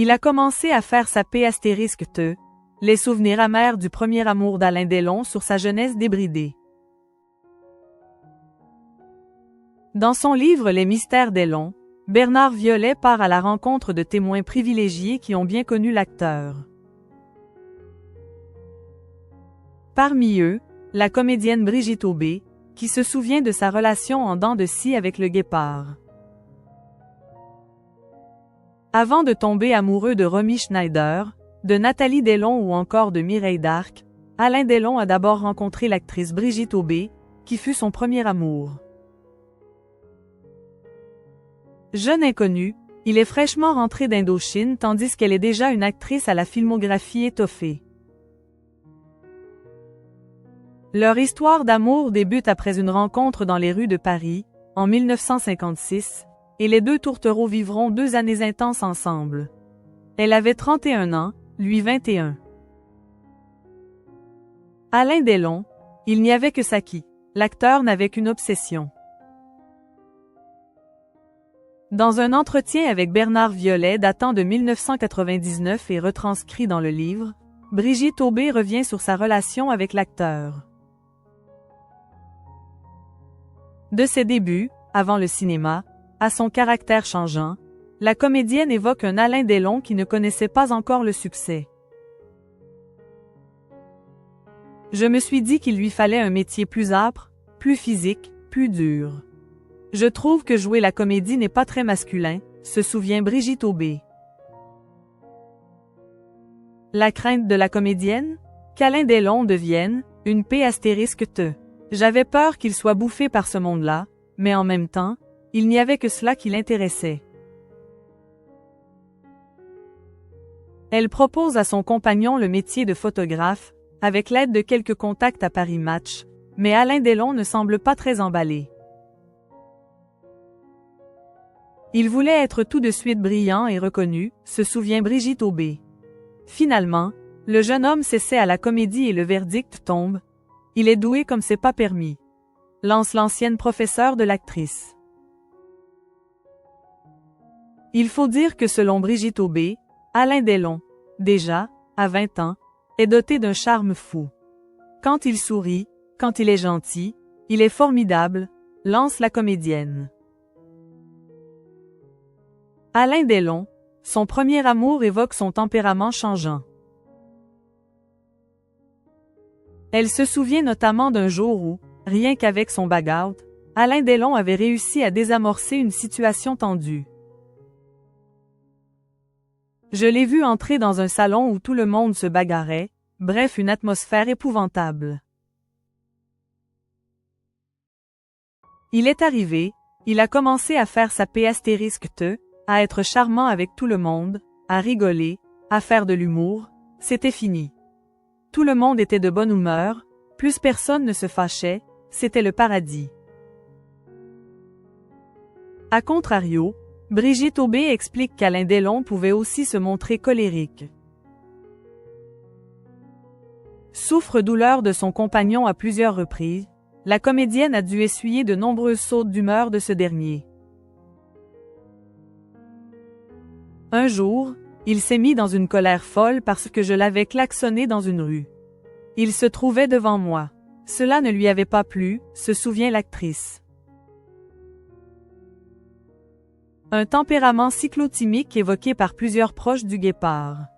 Il a commencé à faire sa paix ***, les souvenirs amers du premier amour d'Alain Delon sur sa jeunesse débridée. Dans son livre Les mystères Delon, Bernard Violet part à la rencontre de témoins privilégiés qui ont bien connu l'acteur. Parmi eux, la comédienne Brigitte Aubé, qui se souvient de sa relation en dents de scie avec le guépard. Avant de tomber amoureux de Romy Schneider, de Nathalie Delon ou encore de Mireille d'Arc, Alain Delon a d'abord rencontré l'actrice Brigitte Aubé, qui fut son premier amour. Jeune inconnue, il est fraîchement rentré d'Indochine tandis qu'elle est déjà une actrice à la filmographie étoffée. Leur histoire d'amour débute après une rencontre dans les rues de Paris, en 1956, et les deux tourtereaux vivront 2 années intenses ensemble. Elle avait 31 ans, lui 21. Alain Delon, il n'y avait que Saki. L'acteur n'avait qu'une obsession. Dans un entretien avec Bernard Violet datant de 1999 et retranscrit dans le livre, Brigitte Aubé revient sur sa relation avec l'acteur. De ses débuts, avant le cinéma, à son caractère changeant, la comédienne évoque un Alain Delon qui ne connaissait pas encore le succès. Je me suis dit qu'il lui fallait un métier plus âpre, plus physique, plus dur. Je trouve que jouer la comédie n'est pas très masculin, se souvient Brigitte Aubé. La crainte de la comédienne? Qu'Alain Delon devienne une paix ***. J'avais peur qu'il soit bouffé par ce monde-là, mais en même temps, il n'y avait que cela qui l'intéressait. Elle propose à son compagnon le métier de photographe, avec l'aide de quelques contacts à Paris Match, mais Alain Delon ne semble pas très emballé. Il voulait être tout de suite brillant et reconnu, se souvient Brigitte Aubé. Finalement, le jeune homme s'essaie à la comédie et le verdict tombe. Il est doué comme c'est pas permis. Lance l'ancienne professeure de l'actrice. Il faut dire que selon Brigitte Aubé, Alain Delon, déjà, à 20 ans, est doté d'un charme fou. Quand il sourit, quand il est gentil, il est formidable, lance la comédienne. Alain Delon, son premier amour évoque son tempérament changeant. Elle se souvient notamment d'un jour où, rien qu'avec son bag-out, Alain Delon avait réussi à désamorcer une situation tendue. Je l'ai vu entrer dans un salon où tout le monde se bagarrait, bref une atmosphère épouvantable. Il est arrivé, il a commencé à faire sa paix ***, à être charmant avec tout le monde, à rigoler, à faire de l'humour, c'était fini. Tout le monde était de bonne humeur, plus personne ne se fâchait, c'était le paradis. A contrario, Brigitte Aubé explique qu'Alain Delon pouvait aussi se montrer colérique. Souffre-douleur de son compagnon à plusieurs reprises, la comédienne a dû essuyer de nombreuses sautes d'humeur de ce dernier. Un jour, il s'est mis dans une colère folle parce que je l'avais klaxonné dans une rue. Il se trouvait devant moi. Cela ne lui avait pas plu, se souvient l'actrice. Un tempérament cyclotimique évoqué par plusieurs proches du guépard.